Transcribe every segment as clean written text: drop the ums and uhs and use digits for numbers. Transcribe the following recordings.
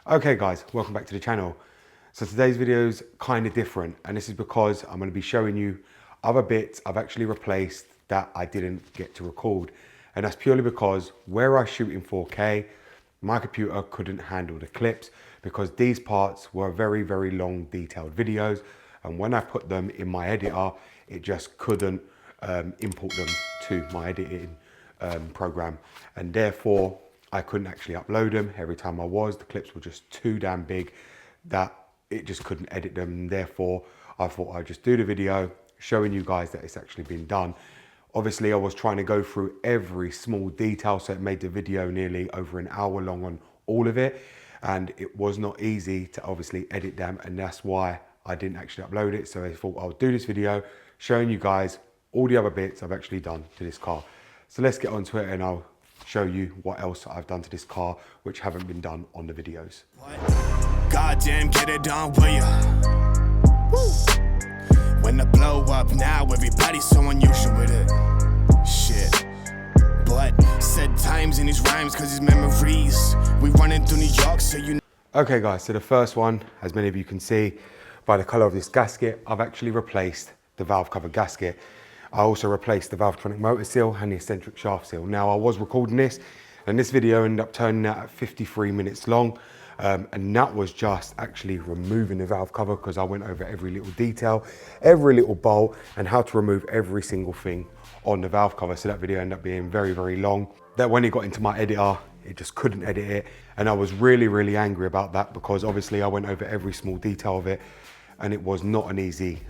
Okay guys, welcome back to the channel. So today's video is kind of different, and this is because I'm going to be showing you other bits I've actually replaced that I didn't get to record. And that's purely because where I shoot in 4K, my computer couldn't handle the clips because these parts were very, very long detailed videos. And when I put them in my editor, it just couldn't import them to my editing program. And therefore, I couldn't actually upload them. Every time the clips were just too damn big that it just couldn't edit them. And therefore, I thought I'd just do the video showing you guys that it's actually been done. Obviously, I was trying to go through every small detail, so it made the video nearly over an hour long on all of it. And it was not easy to obviously edit them, and that's why I didn't actually upload it. So I thought I'll do this video showing you guys all the other bits I've actually done to this car. So let's get onto it and I'll show you what else I've done to this car which haven't been done on the videos. Goddamn, get it done, will ya? Woo. When the blow up now, everybody's so unusual with it. Shit. But said times in his rhymes cause his memories. We running through New York, so you know. Okay guys, so the first one, as many of you can see by the color of this gasket, I've actually replaced the valve cover gasket. I also replaced the Valvetronic motor seal and the eccentric shaft seal. Now I was recording this and this video ended up turning out at 53 minutes long. And that was just actually removing the valve cover because I went over every little detail, every little bolt and how to remove every single thing on the valve cover. So that video ended up being very, very long. That when it got into my editor, it just couldn't edit it. And I was really, really angry about that because obviously I went over every small detail of it and it was not an easy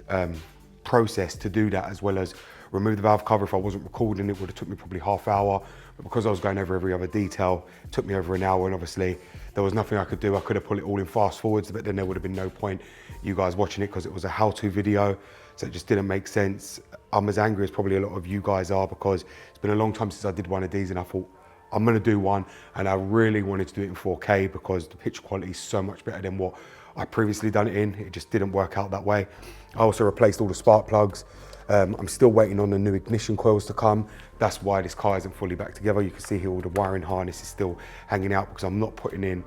process to do that, as well as remove the valve cover. If I wasn't recording, it would have took me probably half hour, but because I was going over every other detail, it took me over an hour, and obviously there was nothing I could do. I could have put it all in fast forwards, but then there would have been no point you guys watching it because it was a how-to video, so it just didn't make sense. I'm as angry as probably a lot of you guys are because it's been a long time since I did one of these, and I thought I'm gonna do one, and I really wanted to do it in 4K because the picture quality is so much better than what I previously done it in. It just didn't work out that way. I also replaced all the spark plugs. I'm still waiting on the new ignition coils to come. That's why this car isn't fully back together. You can see here all the wiring harness is still hanging out because I'm not putting in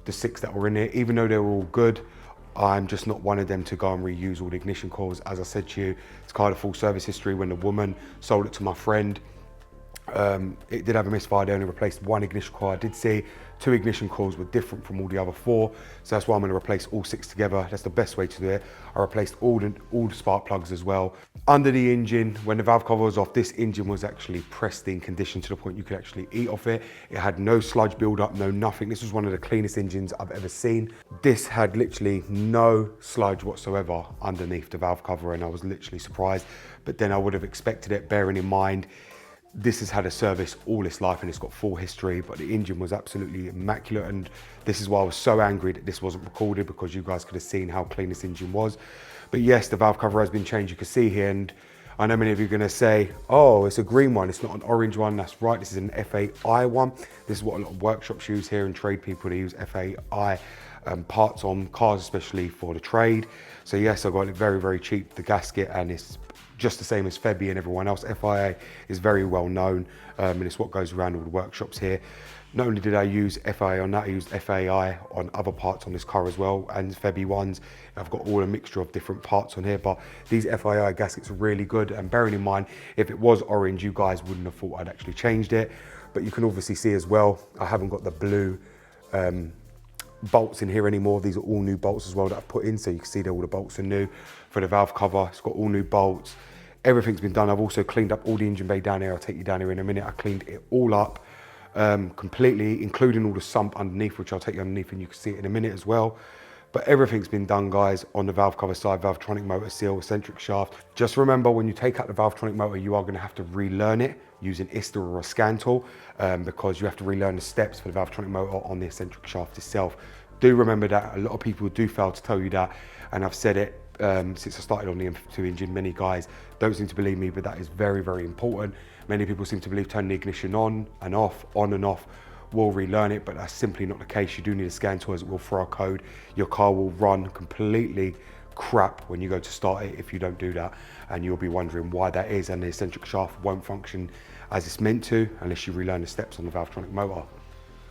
the 6 that were in there. Even though they were all good, I'm just not one of them to go and reuse all the ignition coils. As I said to you, it's car had a full service history. When the woman sold it to my friend, it did have a misfire. They only replaced one ignition coil. I did see 2 ignition coils were different from all the other 4, so that's why I'm going to replace all 6 together. That's the best way to do it. I replaced all the spark plugs as well. Under the engine, when the valve cover was off, this engine was actually pressed in condition to the point you could actually eat off it. It had no sludge build up, no nothing. This was one of the cleanest engines I've ever seen. This had literally no sludge whatsoever underneath the valve cover, and I was literally surprised. But then I would have expected it, bearing in mind this has had a service all its life and it's got full history, but the engine was absolutely immaculate. And this is why I was so angry that this wasn't recorded, because you guys could have seen how clean this engine was. But yes, the valve cover has been changed, you can see here. And I know many of you are gonna say, oh, it's a green one, it's not an orange one. That's right, this is an FAI one. This is what a lot of workshops use here, and trade people, they use FAI parts on cars, especially for the trade. So yes, I got it very, very cheap, the gasket, and it's just the same as Febi and everyone else. FIA is very well known, and it's what goes around all the workshops here. Not only did I use FIA on that, I used FAI on other parts on this car as well, and Febi ones. I've got all a mixture of different parts on here, but these FIA gaskets are really good. And bearing in mind, if it was orange, you guys wouldn't have thought I'd actually changed it. But you can obviously see as well, I haven't got the blue bolts in here anymore. These are all new bolts as well that I've put in, so you can see that all the bolts are new. For the valve cover, it's got all new bolts. Everything's been done. I've also cleaned up all the engine bay down here. I'll take you down here in a minute. I cleaned it all up completely, including all the sump underneath, which I'll take you underneath and you can see it in a minute as well. But everything's been done, guys, on the valve cover side. Valvetronic motor seal, eccentric shaft. Just remember, when you take out the Valvetronic motor, you are going to have to relearn it using ISTA or a scan tool, because you have to relearn the steps for the Valvetronic motor on the eccentric shaft itself. Do remember that. A lot of people do fail to tell you that, and I've said it since I started on the M52 engine. Many guys don't seem to believe me, but that is very, very important. Many people seem to believe turning the ignition on and off will relearn it, but that's simply not the case. You do need a scan tool, as it will throw a code. Your car will run completely crap when you go to start it if you don't do that, and you'll be wondering why that is. And the eccentric shaft won't function as it's meant to unless you relearn the steps on the Valvetronic motor.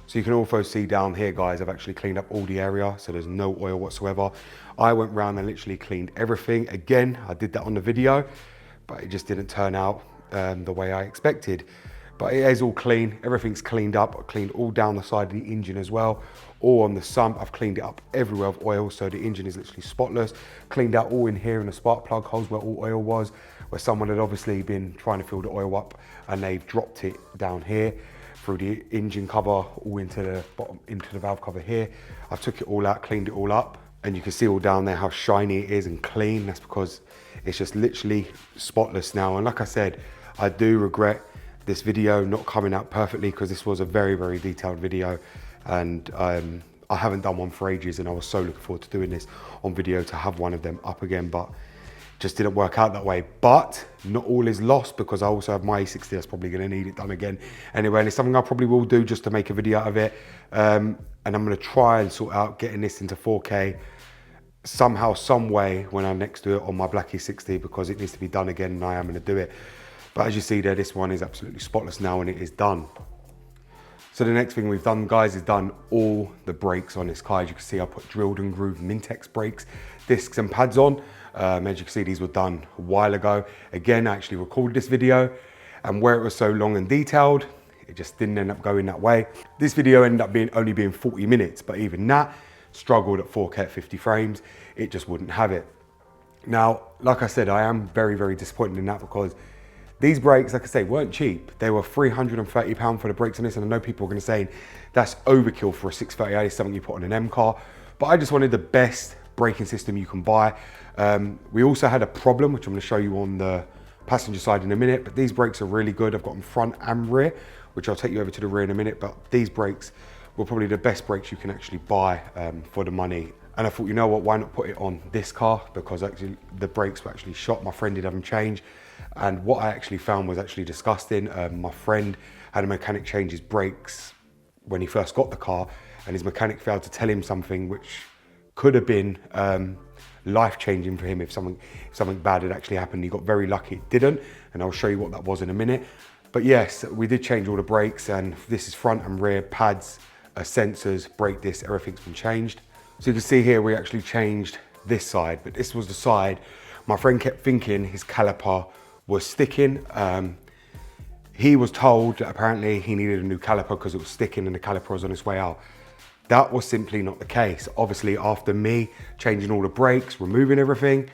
So you can also see down here, guys, I've actually cleaned up all the area, so there's no oil whatsoever. I went round and literally cleaned everything. Again, I did that on the video, but it just didn't turn out the way I expected. But it is all clean, everything's cleaned up. I cleaned all down the side of the engine as well, all on the sump. I've cleaned it up everywhere with oil, so the engine is literally spotless. Cleaned out all in here in the spark plug holes where all oil was, where someone had obviously been trying to fill the oil up and they've dropped it down here through the engine cover, all into the bottom, into the valve cover here. I took it all out, cleaned it all up, and you can see all down there how shiny it is and clean. That's because it's just literally spotless now. And like I said, I do regret this video not coming out perfectly, because this was a very, very detailed video, and I haven't done one for ages, and I was so looking forward to doing this on video, to have one of them up again, but just didn't work out that way. But not all is lost, because I also have my E60 that's probably going to need it done again anyway, and it's something I probably will do just to make a video out of it. And I'm going to try and sort out getting this into 4K somehow, some way, when I next do it on my black E60, because it needs to be done again, and I am going to do it. But as you see there, this one is absolutely spotless now, and it is done. So the next thing we've done, guys, is done all the brakes on this car. As you can see, I put drilled and grooved Mintex brakes, discs and pads on. As you can see, these were done a while ago. Again, I actually recorded this video, and where it was so long and detailed, it just didn't end up going that way. This video ended up only being 40 minutes, but even that struggled at 4K at 50 frames. It just wouldn't have it. Now, like I said, I am very, very disappointed in that, because these brakes, like I say, weren't cheap. They were £330 for the brakes on this, and I know people are going to say that's overkill for a 638, something you put on an M car, but I just wanted the best braking system you can buy. We also had a problem, which I'm going to show you on the passenger side in a minute, but these brakes are really good. I've got them front and rear, which I'll take you over to the rear in a minute, but these brakes were probably the best brakes you can actually buy for the money. And I thought, you know what, why not put it on this car? Because actually the brakes were actually shot. My friend did have them changed, and what I actually found was actually disgusting. My friend had a mechanic change his brakes when he first got the car, and his mechanic failed to tell him something which could have been life-changing for him if something bad had actually happened. He got very lucky it didn't, and I'll show you what that was in a minute. But yes, we did change all the brakes, and this is front and rear pads, sensors, brake discs, everything's been changed. So you can see here we actually changed this side, but this was the side my friend kept thinking his caliper was sticking. He was told that apparently he needed a new caliper because it was sticking and the caliper was on its way out. That was simply not the case. Obviously, after me changing all the brakes, removing everything,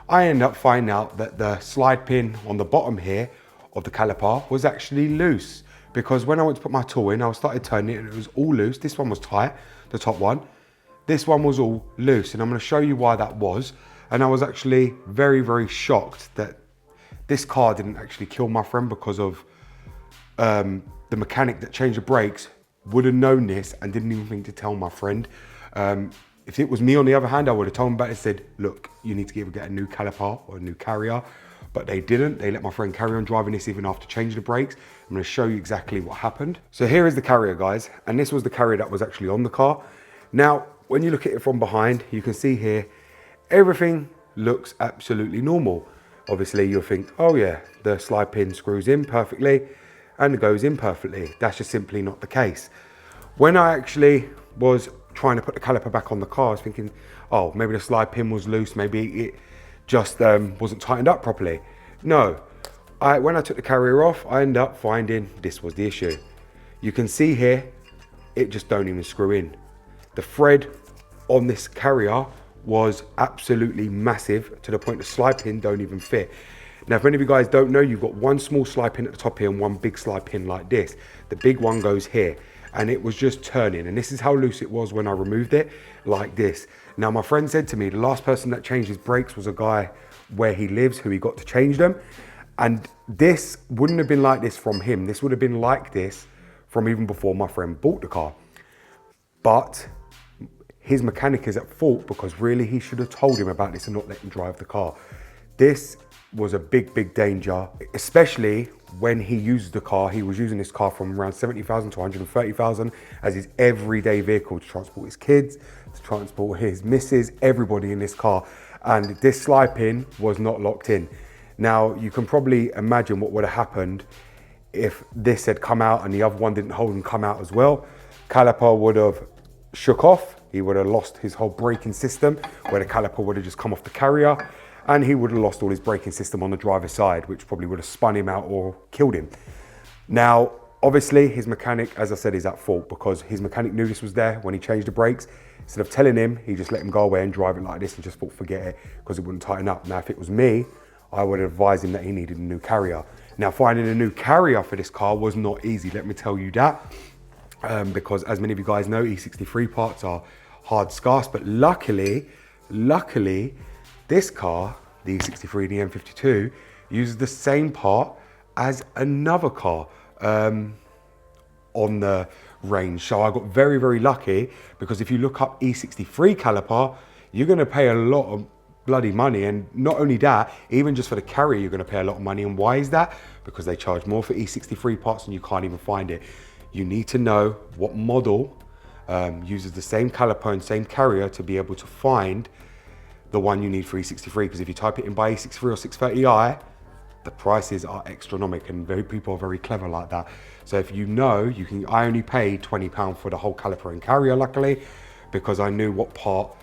I ended up finding out that the slide pin on the bottom here of the caliper was actually loose, because when I went to put my tool in, I started turning it and it was all loose. This one was tight, the top one. This one was all loose, and I'm going to show you why that was. And I was actually very, very shocked that this car didn't actually kill my friend, because of the mechanic that changed the brakes would have known this and didn't even think to tell my friend. If it was me, on the other hand, I would have told him about it and said, look, you need to get a new caliper or a new carrier. But they didn't. They let my friend carry on driving this even after changing the brakes. I'm going to show you exactly what happened. So here is the carrier, guys, and this was the carrier that was actually on the car. Now, when you look at it from behind, you can see here, everything looks absolutely normal. Obviously, you'll think, oh yeah, the slide pin screws in perfectly and it goes in perfectly. That's just simply not the case. When I actually was trying to put the caliper back on the car, I was thinking, oh, maybe the slide pin was loose, maybe it just wasn't tightened up properly. No, when I took the carrier off, I ended up finding this was the issue. You can see here, it just don't even screw in. The thread on this carrier was absolutely massive, to the point the slide pin don't even fit. Now, if any of you guys don't know, you've got one small slide pin at the top here and one big slide pin like this. The big one goes here, and it was just turning, and this is how loose it was when I removed it, like this. Now, my friend said to me, the last person that changed his brakes was a guy where he lives, who he got to change them, and this wouldn't have been like this from him. This would have been like this from even before my friend bought the car. But his mechanic is at fault, because really he should have told him about this and not let him drive the car. This was a big, big danger, especially when he used the car. He was using this car from around 70,000 to 130,000 as his everyday vehicle to transport his kids, to transport his missus, everybody in this car. And this slide pin was not locked in. Now, you can probably imagine what would have happened if this had come out and the other one didn't hold and come out as well. caliper would have shook off. He would have lost his whole braking system, where the caliper would have just come off the carrier, and he would have lost all his braking system on the driver's side, which probably would have spun him out or killed him. Now, obviously, his mechanic, as I said, is at fault because his mechanic knew this was there when he changed the brakes. Instead of telling him, he just let him go away and drive it like this and just thought, forget it, because it wouldn't tighten up. Now, if it was me, I would advise him that he needed a new carrier. Now, finding a new carrier for this car was not easy, let me tell you that. Because as many of you guys know, E63 parts are hard scarce, but luckily, this car, the E63, the M52, uses the same part as another car on the range. So I got very, very lucky, because if you look up E63 caliper, you're gonna pay a lot of bloody money. And not only that, even just for the carrier, you're gonna pay a lot of money. And why is that? Because they charge more for E63 parts and you can't even find it. You need to know what model uses the same caliper and same carrier to be able to find the one you need for E63. Because if you type it in by E63 or 630i, the prices are astronomical, and people are very clever like that. So if you know, you can. I only paid £20 for the whole caliper and carrier, luckily, because I knew what part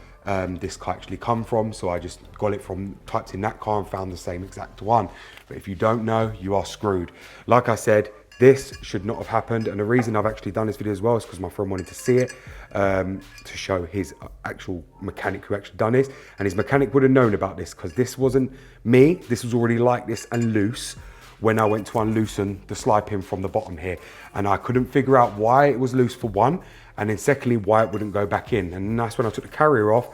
this car actually come from. So I just got it from, typed in that car and found the same exact one. But if you don't know, you are screwed. Like I said, this should not have happened, and the reason I've actually done this video as well is because my friend wanted to see it, to show his actual mechanic who actually done this, and his mechanic would have known about this, because this wasn't me, this was already like this and loose when I went to unloosen the slide pin from the bottom here, and I couldn't figure out why it was loose for one, and then secondly why it wouldn't go back in, and that's when I took the carrier off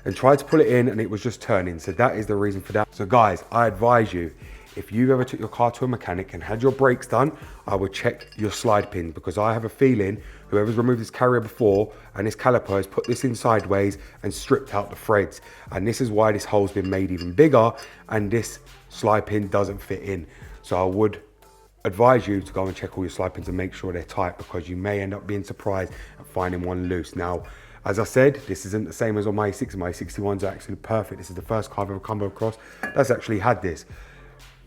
and tried to pull it in, and it was just turning. So that is the reason for that. So guys, I advise you, if you've ever took your car to a mechanic and had your brakes done, I would check your slide pins, because I have a feeling whoever's removed this carrier before and this caliper has put this in sideways and stripped out the threads. And this is why this hole's been made even bigger and this slide pin doesn't fit in. So I would advise you to go and check all your slide pins and make sure they're tight, because you may end up being surprised at finding one loose. Now, as I said, this isn't the same as on my E60. My E61s are actually perfect. This is the first car I've ever come across that's actually had this.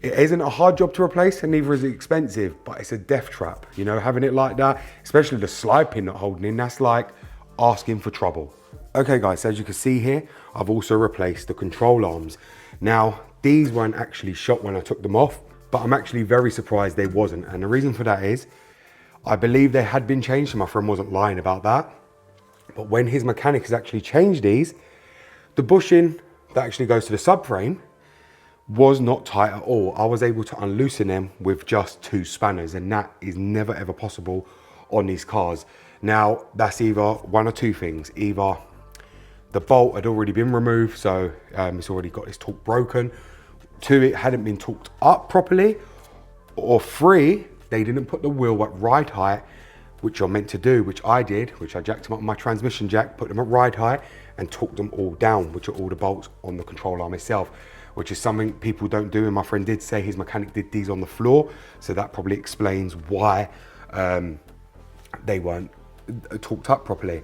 It isn't a hard job to replace, and neither is it expensive, but it's a death trap. You know, having it like that, especially the slide pin not holding in, that's like asking for trouble. Okay guys, so as you can see here, I've also replaced the control arms. Now, these weren't actually shot when I took them off, but I'm actually very surprised they wasn't. And the reason for that is, I believe they had been changed, so my friend wasn't lying about that. But when his mechanic has actually changed these, the bushing that actually goes to the subframe was not tight at all. I was able to unloosen them with just 2 spanners, and that is never ever possible on these cars. Now, that's either one or two things. Either the bolt had already been removed, so it's already got its torque broken. 2, it hadn't been torqued up properly. Or 3, they didn't put the wheel at ride height, which you're meant to do, which I did, which I jacked them up with my transmission jack, put them at ride height and torqued them all down, which are all the bolts on the control arm itself, which is something people don't do. And my friend did say his mechanic did these on the floor, so that probably explains why they weren't torqued up properly.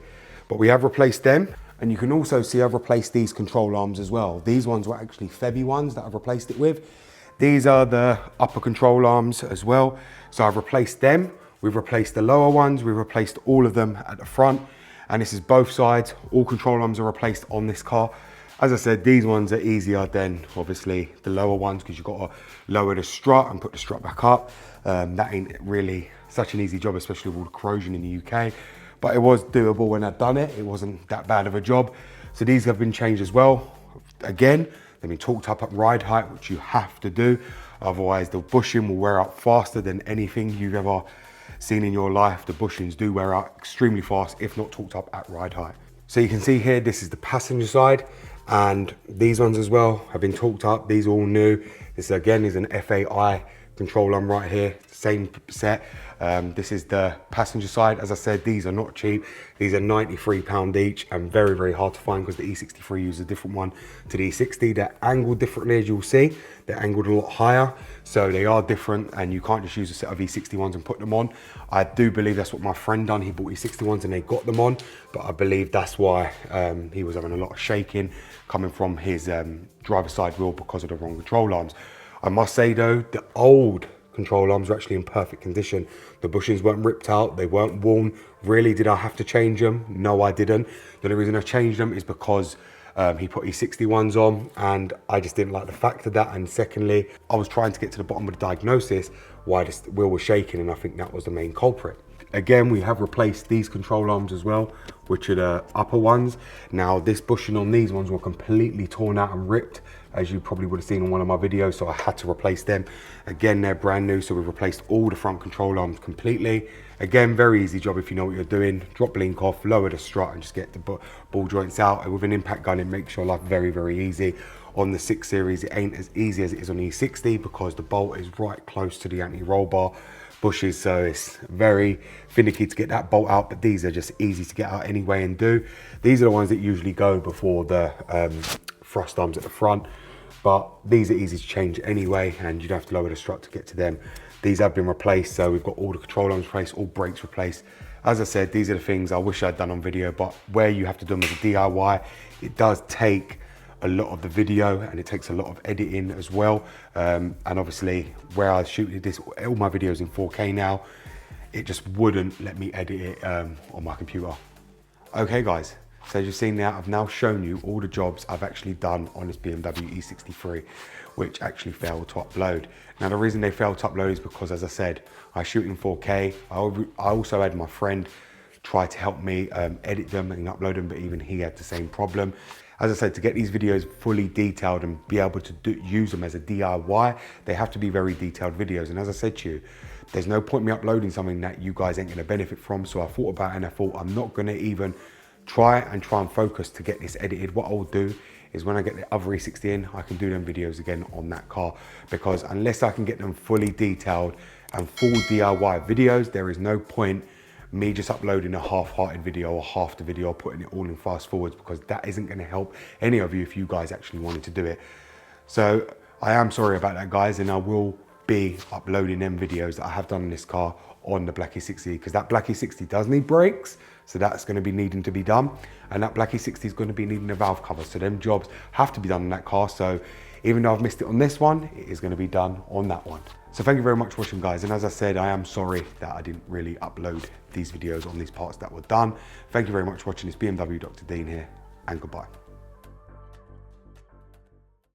But we have replaced them, and you can also see I've replaced these control arms as well. These ones were actually Febby ones that I've replaced it with. These are the upper control arms as well, so I've replaced them. We've replaced the lower ones, we've replaced all of them at the front, and this is both sides. All control arms are replaced on this car. As I said, these ones are easier than obviously the lower ones, because you've got to lower the strut and put the strut back up. That ain't really such an easy job, especially with all the corrosion in the UK. But it was doable when I'd done it. It wasn't that bad of a job. So these have been changed as well. Again, they've been torqued up at ride height, which you have to do. Otherwise, the bushing will wear out faster than anything you've ever seen in your life. The bushings do wear out extremely fast if not torqued up at ride height. So you can see here, this is the passenger side, and these ones as well have been torqued up. These are all new. This again is an FAI control arm right here, same set. This is the passenger side. As I said, these are not cheap. These are £93 each and very, very hard to find, because the E63 uses a different one to the E60. They're angled differently, as you'll see. They're angled a lot higher, so they are different, and you can't just use a set of E61s and put them on. I do believe that's what my friend done. He bought E61s and they got them on, but I believe that's why he was having a lot of shaking coming from his driver's side wheel because of the wrong control arms. I must say though, the old control arms are actually in perfect condition. The bushings weren't ripped out, they weren't worn. Really, did I have to change them? No, I didn't. The only reason I changed them is because he put his 61s on and I just didn't like the fact of that. And secondly, I was trying to get to the bottom of the diagnosis why this wheel was shaking, and I think that was the main culprit. Again, we have replaced these control arms as well, which are the upper ones. Now, this bushing on these ones were completely torn out and ripped, as you probably would have seen in one of my videos, so I had to replace them. Again, they're brand new, so we've replaced all the front control arms completely. Again, very easy job if you know what you're doing. Drop blink off, lower the strut, and just get the ball joints out. And with an impact gun, it makes your life very, very easy. On the 6 Series, it ain't as easy as it is on the E60 because the bolt is right close to the anti-roll bar bushes, so it's very finicky to get that bolt out, but these are just easy to get out anyway and do. These are the ones that usually go before the thrust arms at the front, but these are easy to change anyway, and you don't have to lower the strut to get to them. These have been replaced, so we've got all the control arms replaced, all brakes replaced. As I said, these are the things I wish I'd done on video, but where you have to do them as a DIY, it does take a lot of the video and it takes a lot of editing as well. And obviously where I shoot this, all my videos in 4K now, it just wouldn't let me edit it on my computer. Okay guys, so as you've seen now, I've now shown you all the jobs I've actually done on this BMW E63, which actually failed to upload. Now the reason they failed to upload is because, as I said, I shoot in 4K. I also had my friend try to help me edit them and upload them, but even he had the same problem. As I said, to get these videos fully detailed and be able to use them as a DIY, they have to be very detailed videos. And as I said to you, there's no point me uploading something that you guys ain't gonna benefit from. So I thought about it and I thought I'm not gonna even try and focus to get this edited. What I'll do is when I get the other E60 in, I can do them videos again on that car, because unless I can get them fully detailed and full DIY videos, there is no point me just uploading a half-hearted video or half the video or putting it all in fast forwards, because that isn't going to help any of you if you guys actually wanted to do it. So I am sorry about that, guys, and I will be uploading them videos that I have done in this car on the Black E60, because that Black E60 does need brakes, so that's going to be needing to be done, and that Black E60 is going to be needing a valve cover, so them jobs have to be done in that car. So even though I've missed it on this one, it is going to be done on that one. So thank you very much for watching, guys, and as I said, I am sorry that I didn't really upload these videos on these parts that were done. Thank you very much for watching. It's BMW Dr. Dean here, and goodbye.